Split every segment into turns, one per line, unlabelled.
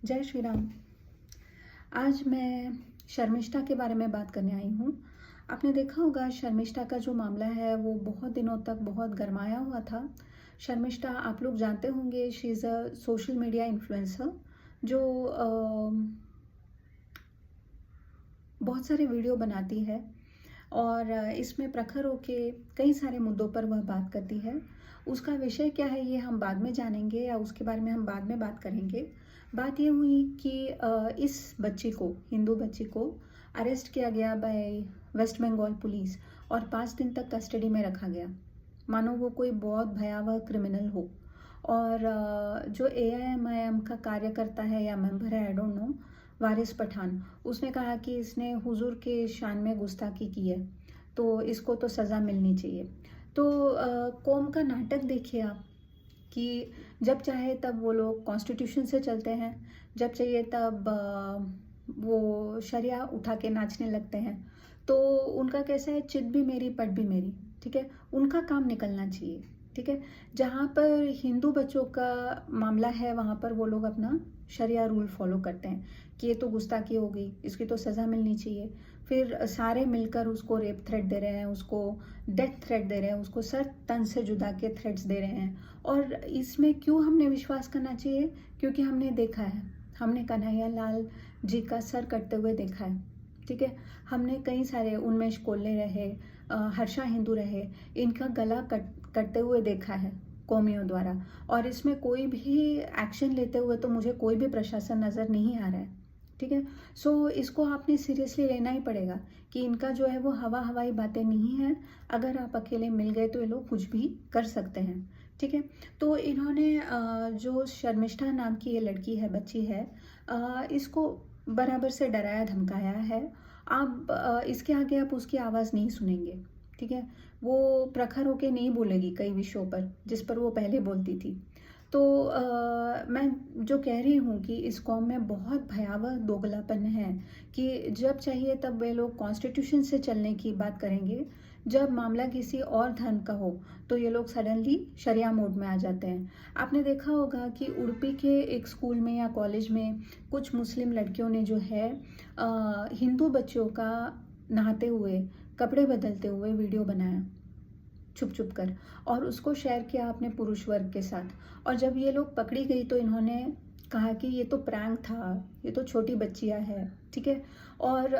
जय श्री राम। आज मैं शर्मिष्ठा के बारे में बात करने आई हूँ। आपने देखा होगा शर्मिष्ठा का जो मामला है वो बहुत दिनों तक बहुत गरमाया हुआ था। शर्मिष्ठा आप लोग जानते होंगे, she is a social media influencer जो बहुत सारे वीडियो बनाती है और इसमें प्रखर होके कई सारे मुद्दों पर वह बात करती है। उसका विषय क्या है ये हम बाद में जानेंगे या उसके बारे में हम बाद में बात करेंगे। बात ये हुई कि इस बच्ची को, हिंदू बच्ची को अरेस्ट किया गया बाय वेस्ट बंगाल पुलिस और 5 दिन तक कस्टडी में रखा गया, मानो वो कोई बहुत भयावह क्रिमिनल हो। और जो AIMIM का कार्यकर्ता है या मेंबर है, आई डोंट नो, वारिस पठान, उसने कहा कि इसने हुजूर के शान में गुस्ताखी की है तो इसको तो सज़ा मिलनी चाहिए। तो कौम का नाटक देखिए आप कि जब चाहे तब वो लोग कॉन्स्टिट्यूशन से चलते हैं, जब चाहिए तब वो शरिया उठा के नाचने लगते हैं। तो उनका कैसा है, चित भी मेरी पट भी मेरी, ठीक है। उनका काम निकलना चाहिए, ठीक है। जहाँ पर हिंदू बच्चों का मामला है वहाँ पर वो लोग अपना शरिया रूल फॉलो करते हैं कि ये तो गुस्ताखी हो गई, इसकी तो सज़ा मिलनी चाहिए। फिर सारे मिलकर उसको रेप थ्रेट दे रहे हैं, उसको डेथ थ्रेट दे रहे हैं, उसको सर तन से जुदा के थ्रेट्स दे रहे हैं। और इसमें क्यों हमने विश्वास करना चाहिए? क्योंकि हमने देखा है, हमने कन्हैया लाल जी का सर कटते हुए देखा है, ठीक है। हमने कई सारे, उन्मेष कोल्ले रहे, हर्षा हिंदू रहे, इनका गला कटते हुए देखा है कौमियों द्वारा। और इसमें कोई भी एक्शन लेते हुए तो मुझे कोई भी प्रशासन नज़र नहीं आ रहा है, ठीक है। सो इसको आपने सीरियसली लेना ही पड़ेगा कि इनका जो है वो हवाई बातें नहीं है। अगर आप अकेले मिल गए तो ये लोग कुछ भी कर सकते हैं, ठीक है। तो इन्होंने जो शर्मिष्ठा नाम की ये लड़की है, बच्ची है, इसको बराबर से डराया धमकाया है। आप इसके आगे आप उसकी आवाज़ नहीं सुनेंगे, ठीक है। वो प्रखर होके नहीं बोलेगी कई विषयों पर जिस पर वो पहले बोलती थी। तो मैं जो कह रही हूँ कि इस कौम में बहुत भयावह दोगलापन है कि जब चाहिए तब वे लोग कॉन्स्टिट्यूशन से चलने की बात करेंगे, जब मामला किसी और धर्म का हो तो ये लोग सडनली शरिया मोड में आ जाते हैं। आपने देखा होगा कि उडुपी के एक स्कूल में या कॉलेज में कुछ मुस्लिम लड़कियों ने जो है हिंदू बच्चों का नहाते हुए, कपड़े बदलते हुए वीडियो बनाया छुप छुप कर और उसको शेयर किया अपने पुरुष वर्ग के साथ। और जब ये लोग पकड़ी गई तो इन्होंने कहा कि ये तो प्रैंक था, ये तो छोटी बच्चियां है, ठीक है। और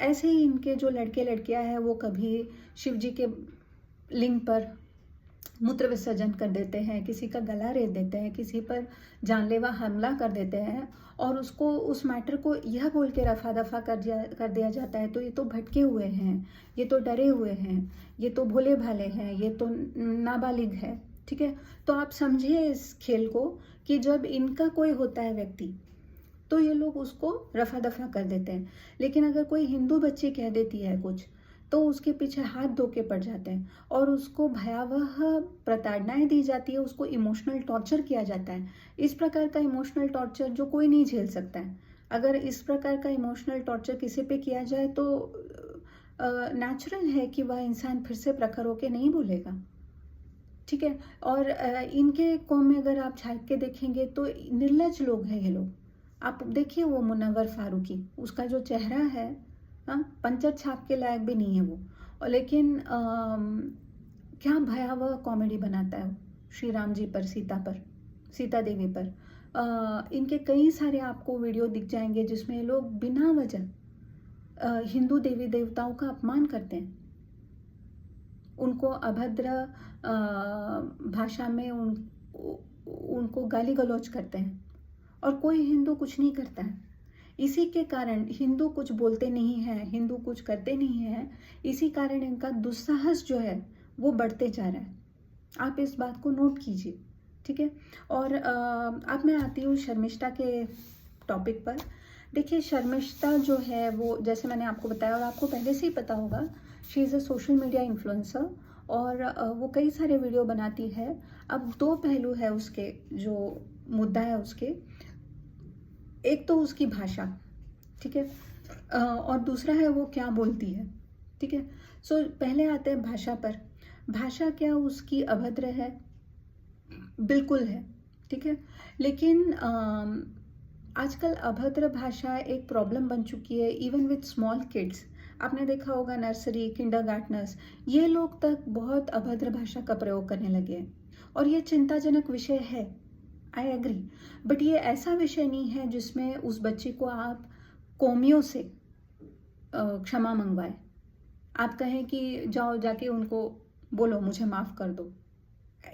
ऐसे ही इनके जो लड़के लड़कियां हैं वो कभी शिव जी के लिंग पर मूत्र विसर्जन कर देते हैं, किसी का गला रेत देते हैं, किसी पर जानलेवा हमला कर देते हैं और उसको, उस मैटर को यह बोल के रफा दफा कर दिया जाता है तो ये तो भटके हुए हैं, ये तो डरे हुए हैं, ये तो भोले भाले हैं, ये तो नाबालिग है, ठीक है। तो आप समझिए इस खेल को कि जब इनका कोई होता है व्यक्ति तो ये लोग उसको रफा दफा कर देते हैं, लेकिन अगर कोई हिंदू बच्ची कह देती है कुछ तो उसके पीछे हाथ धो के पड़ जाते हैं और उसको भयावह प्रताड़नाएं दी जाती है, उसको इमोशनल टॉर्चर किया जाता है। इस प्रकार का इमोशनल टॉर्चर जो कोई नहीं झेल सकता है। अगर इस प्रकार का इमोशनल टॉर्चर किसी पे किया जाए तो नेचुरल है कि वह इंसान फिर से प्रखर होके नहीं बोलेगा, ठीक है। और इनके कौम में अगर आप झांक के देखेंगे तो निर्लज लोग हैं ये लोग। आप देखिए वो मुनव्वर फारूकी, उसका जो चेहरा है, हाँ, पंचर छाप के लायक भी नहीं है वो। और लेकिन क्या भयावह कॉमेडी बनाता है वो श्री राम जी पर, सीता देवी पर। इनके कई सारे आपको वीडियो दिख जाएंगे जिसमें ये लोग बिना वजह हिंदू देवी देवताओं का अपमान करते हैं, उनको अभद्र भाषा में उनको गाली गलौज करते हैं और कोई हिंदू कुछ नहीं करता है। इसी के कारण हिंदू कुछ बोलते नहीं हैं, हिंदू कुछ करते नहीं हैं। इसी कारण इनका दुस्साहस जो है वो बढ़ते जा रहा है। आप इस बात को नोट कीजिए, ठीक है। और अब मैं आती हूँ शर्मिष्ठा के टॉपिक पर। देखिए शर्मिष्ठा जो है वो, जैसे मैंने आपको बताया और आपको पहले से ही पता होगा, she is a social media influencer और वो कई सारे वीडियो बनाती है। अब दो पहलू है उसके, जो मुद्दा है उसके, एक तो उसकी भाषा, ठीक है, और दूसरा है वो क्या बोलती है, ठीक है। सो पहले आते हैं भाषा पर। भाषा क्या उसकी अभद्र है? बिल्कुल है, ठीक है। लेकिन आजकल अभद्र भाषा एक प्रॉब्लम बन चुकी है, इवन विथ स्मॉल किड्स। आपने देखा होगा नर्सरी, किंडरगार्टनर्स, ये लोग तक बहुत अभद्र भाषा का प्रयोग करने लगे हैं और ये चिंताजनक विषय है। आई एग्री, बट ये ऐसा विषय नहीं है जिसमें उस बच्चे को आप कौमियों से क्षमा मंगवाए। आप कहें कि जाओ जाके उनको बोलो मुझे माफ़ कर दो।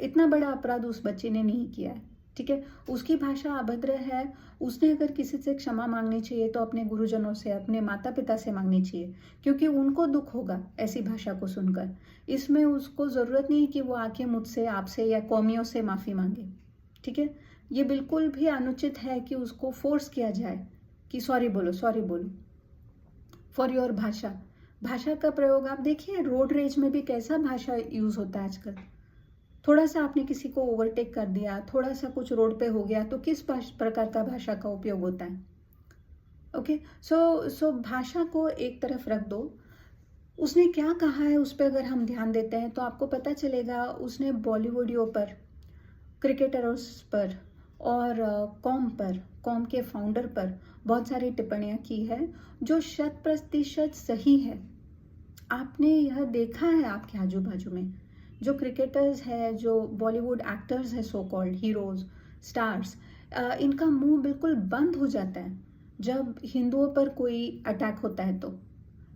इतना बड़ा अपराध उस बच्चे ने नहीं किया है, ठीक है। उसकी भाषा अभद्र है, उसने अगर किसी से क्षमा मांगनी चाहिए तो अपने गुरुजनों से, अपने माता पिता से मांगनी चाहिए, क्योंकि उनको दुख होगा ऐसी भाषा को सुनकर। इसमें उसको ज़रूरत नहीं कि वो आके मुझसे, आपसे या कौमियों से माफ़ी मांगे, ठीक है। ये बिल्कुल भी अनुचित है कि उसको फोर्स किया जाए कि सॉरी बोलो, सॉरी बोलो फॉर योर भाषा। भाषा का प्रयोग आप देखिए, रोड रेज में भी कैसा भाषा यूज़ होता है आजकल। थोड़ा सा आपने किसी को ओवरटेक कर दिया, थोड़ा सा कुछ रोड पे हो गया, तो किस प्रकार का भाषा का उपयोग होता है। ओके, सो भाषा को एक तरफ रख दो। उसने क्या कहा है उस पर अगर हम ध्यान देते हैं तो आपको पता चलेगा, उसने बॉलीवुडियो पर, क्रिकेटर्स पर और कॉम के फाउंडर पर बहुत सारी टिप्पणियां की है जो 100% सही है। आपने यह देखा है आपके आजू बाजू में जो क्रिकेटर्स है, जो बॉलीवुड एक्टर्स है, सो कॉल्ड हीरोज, स्टार्स, इनका मुंह बिल्कुल बंद हो जाता है जब हिंदुओं पर कोई अटैक होता है। तो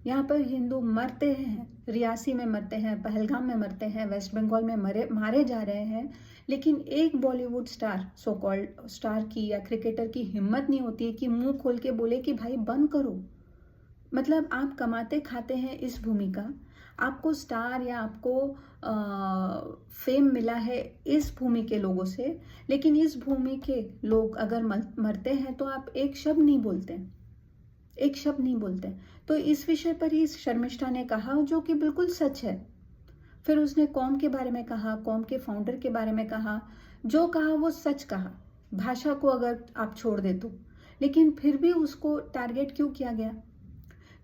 यहाँ पर हिंदू मरते हैं, रियासी में मरते हैं, पहलगाम में मरते हैं, वेस्ट बंगाल में मारे जा रहे हैं, लेकिन एक Bollywood star, so called star की या क्रिकेटर की हिम्मत नहीं होती है कि मुंह खोल के बोले कि भाई बंद करो। मतलब आप कमाते खाते हैं इस भूमि का, आपको स्टार या आपको फेम मिला है इस भूमि के लोगों से, लेकिन इस भूमि के लोग अगर मरते हैं तो आप एक शब्द नहीं बोलते, एक शब्द नहीं बोलते। तो इस विषय पर ही शर्मिष्ठा ने कहा, जो कि बिल्कुल सच है। फिर उसने कॉम के बारे में कहा, कॉम के फाउंडर के बारे में कहा, जो कहा वो सच कहा, भाषा को अगर आप छोड़ दे तो। लेकिन फिर भी उसको टारगेट क्यों किया गया?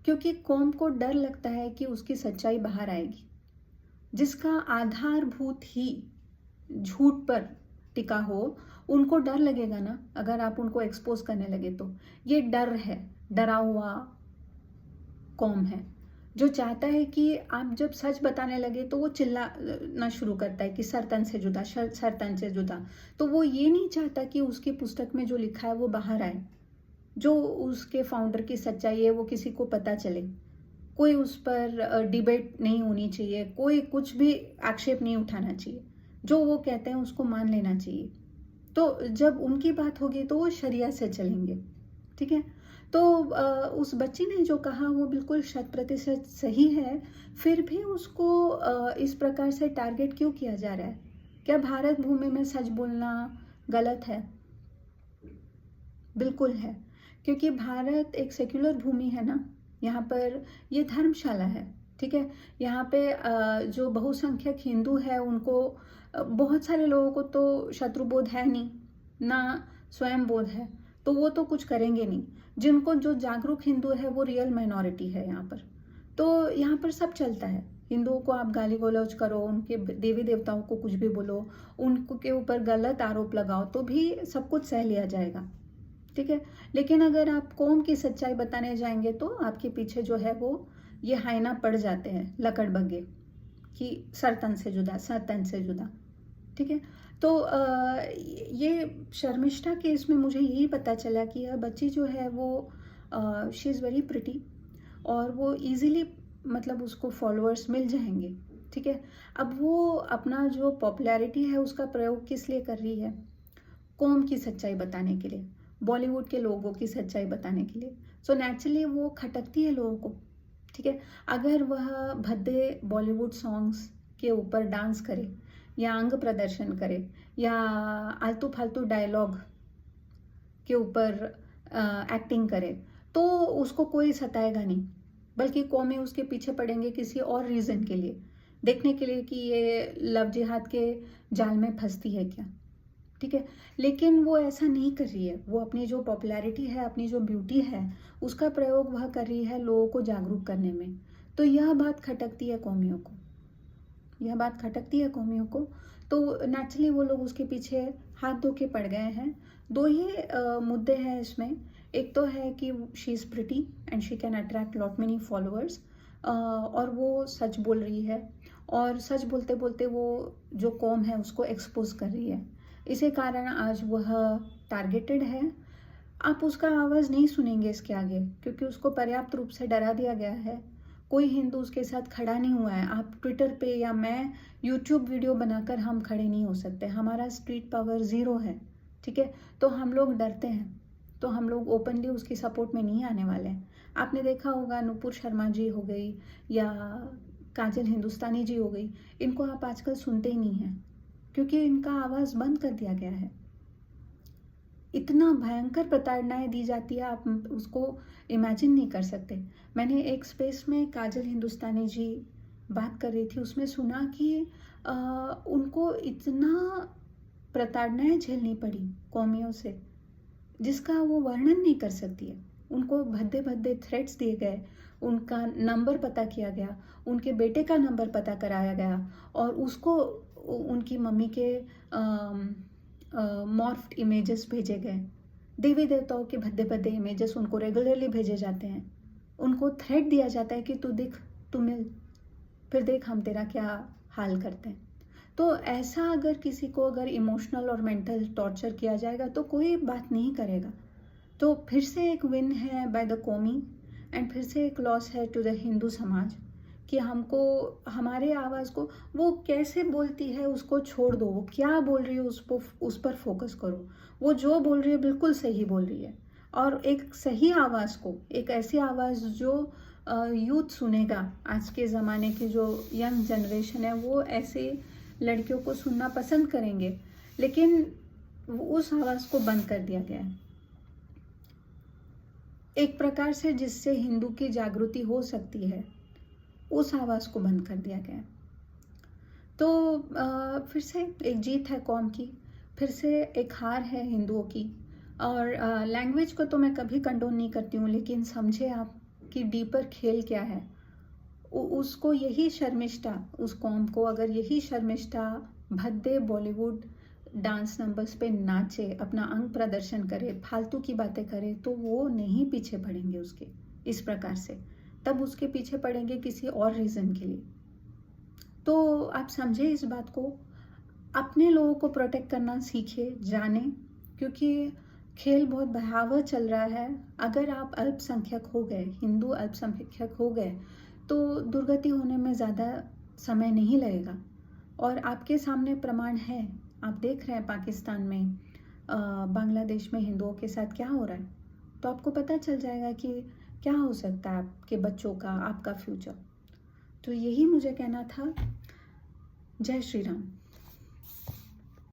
क्योंकि कौम को डर लगता है कि उसकी सच्चाई बाहर आएगी, जिसका आधारभूत ही झूठ पर टिका हो। उनको डर लगेगा ना अगर आप उनको एक्सपोज करने लगे तो। ये डर है, डरा हुआ कौम है जो चाहता है कि आप जब सच बताने लगे तो वो चिल्लाना शुरू करता है कि सर तन से जुदा, सर तन से जुदा। तो वो ये नहीं चाहता कि उसकी पुस्तक में जो लिखा है वो बाहर आए, जो उसके फाउंडर की सच्चाई है वो किसी को पता चले। कोई उस पर डिबेट नहीं होनी चाहिए, कोई कुछ भी आक्षेप नहीं उठाना चाहिए, जो वो कहते हैं उसको मान लेना चाहिए। तो जब उनकी बात होगी तो वो शरिया से चलेंगे, ठीक है। तो उस बच्ची ने जो कहा वो बिल्कुल 100% सही है। फिर भी उसको इस प्रकार से टारगेट क्यों किया जा रहा है? क्या भारत भूमि में सच बोलना गलत है? बिल्कुल है, क्योंकि भारत एक सेक्युलर भूमि है ना। यहाँ पर ये धर्मशाला है, ठीक है। यहाँ पे जो बहुसंख्यक हिंदू है उनको, बहुत सारे लोगों को तो शत्रुबोध है नहीं ना, स्वयं बोध है, तो वो तो कुछ करेंगे नहीं। जिनको, जो जागरूक हिंदू है वो रियल माइनॉरिटी है यहाँ पर। तो यहाँ पर सब चलता है। हिंदुओं को आप गाली गलौज करो, उनके देवी देवताओं को कुछ भी बोलो, उनके ऊपर गलत आरोप लगाओ तो भी सब कुछ सह लिया जाएगा, ठीक है। लेकिन अगर आप कौम की सच्चाई बताने जाएंगे तो आपके पीछे जो है वो ये हाइना पड़ जाते हैं लकड़बग्गे कि सर तन से जुदा, सर तन से जुदा, ठीक है। तो ये शर्मिष्ठा केस में मुझे यही पता चला कि यह बच्ची जो है वो शी इज़ वेरी प्रिटी और वो इजीली, मतलब उसको फॉलोअर्स मिल जाएंगे, ठीक है। अब वो अपना जो पॉपुलैरिटी है उसका प्रयोग किस लिए कर रही है? कौम की सच्चाई बताने के लिए, बॉलीवुड के लोगों की सच्चाई बताने के लिए। सो नेचुरली वो खटकती है लोगों को, ठीक है। अगर वह भद्दे बॉलीवुड सॉन्ग्स के ऊपर डांस करे या अंग प्रदर्शन करे या आलतू फालतू डायलॉग के ऊपर एक्टिंग करे तो उसको कोई सताएगा नहीं, बल्कि कौमें उसके पीछे पड़ेंगे किसी और रीज़न के लिए, देखने के लिए कि ये लव जिहाद के जाल में फंसती है क्या, ठीक है। लेकिन वो ऐसा नहीं कर रही है। वो अपनी जो पॉपुलैरिटी है, अपनी जो ब्यूटी है, उसका प्रयोग वह कर रही है लोगों को जागरूक करने में। तो यह बात खटकती है कौमियों को, यह बात खटकती है कौमियों को। तो नेचुरली वो लोग उसके पीछे हाथ धो के पड़ गए हैं। दो ही मुद्दे हैं इसमें। एक तो है कि she is pretty and she can attract lot many followers, और वो सच बोल रही है, और सच बोलते बोलते वो जो कौम है उसको एक्सपोज कर रही है। इसी कारण आज वह टारगेटेड है। आप उसका आवाज़ नहीं सुनेंगे इसके आगे, क्योंकि उसको पर्याप्त रूप से डरा दिया गया है। कोई हिंदू उसके साथ खड़ा नहीं हुआ है। आप ट्विटर पे या मैं यूट्यूब वीडियो बनाकर हम खड़े नहीं हो सकते। हमारा स्ट्रीट पावर ज़ीरो है, ठीक है। तो हम लोग डरते हैं, तो हम लोग ओपनली उसकी सपोर्ट में नहीं आने वाले हैं। आपने देखा होगा नुपुर शर्मा जी हो गई या काजल हिंदुस्तानी जी हो गई, इनको आप आजकल सुनते ही नहीं हैं, क्योंकि इनका आवाज़ बंद कर दिया गया है। इतना भयंकर प्रताड़नाएं दी जाती है, आप उसको इमेजिन नहीं कर सकते। मैंने एक स्पेस में काजल हिंदुस्तानी जी बात कर रही थी, उसमें सुना कि उनको इतना प्रताड़नाएं झेलनी पड़ी कौमियों से, जिसका वो वर्णन नहीं कर सकती है। उनको भद्दे भद्दे थ्रेट्स दिए गए, उनका नंबर पता किया गया, उनके बेटे का नंबर पता कराया गया, और उसको उनकी मम्मी के मॉर्फ्ड इमेजेस भेजे गए। देवी देवताओं के भद्दे भद्दे इमेजेस उनको रेगुलरली भेजे जाते हैं। उनको थ्रेट दिया जाता है कि तू दिख, तू मिल, फिर देख हम तेरा क्या हाल करते हैं। तो ऐसा अगर किसी को अगर इमोशनल और मेंटल टॉर्चर किया जाएगा तो कोई बात नहीं करेगा। तो फिर से एक विन है बाय द कौमी, एंड फिर से एक लॉस है टू द हिंदू समाज, कि हमको हमारे आवाज़ को, वो कैसे बोलती है उसको छोड़ दो, वो क्या बोल रही है उस पर फोकस करो। वो जो बोल रही है बिल्कुल सही बोल रही है, और एक सही आवाज़ को, एक ऐसी आवाज़ जो यूथ सुनेगा, आज के ज़माने की जो यंग जनरेशन है वो ऐसे लड़कियों को सुनना पसंद करेंगे, लेकिन उस आवाज़ को बंद कर दिया गया है एक प्रकार से, जिससे हिंदू की जागृति हो सकती है, उस आवाज़ को बंद कर दिया गया है। तो फिर से एक जीत है कौम की, फिर से एक हार है हिंदुओं की। और लैंग्वेज को तो मैं कभी कंडोन नहीं करती हूँ, लेकिन समझे आप कि डीपर खेल क्या है। उसको यही शर्मिष्ठा, उस कौम को अगर यही शर्मिष्ठा भद्दे बॉलीवुड डांस नंबर्स पे नाचे, अपना अंग प्रदर्शन करे, फालतू की बातें करे, तो वो नहीं पीछे पड़ेंगे उसके इस प्रकार से। तब उसके पीछे पड़ेंगे किसी और रीज़न के लिए। तो आप समझे इस बात को, अपने लोगों को प्रोटेक्ट करना सीखे, जाने, क्योंकि खेल बहुत भयावह चल रहा है। अगर आप अल्पसंख्यक हो गए, हिंदू अल्पसंख्यक हो गए, तो दुर्गति होने में ज़्यादा समय नहीं लगेगा। और आपके सामने प्रमाण है, आप देख रहे हैं पाकिस्तान में, बांग्लादेश में हिंदुओं के साथ क्या हो रहा है, तो आपको पता चल जाएगा कि क्या हो सकता है आपके बच्चों का, आपका फ्यूचर। तो यही मुझे कहना था। जय श्री राम।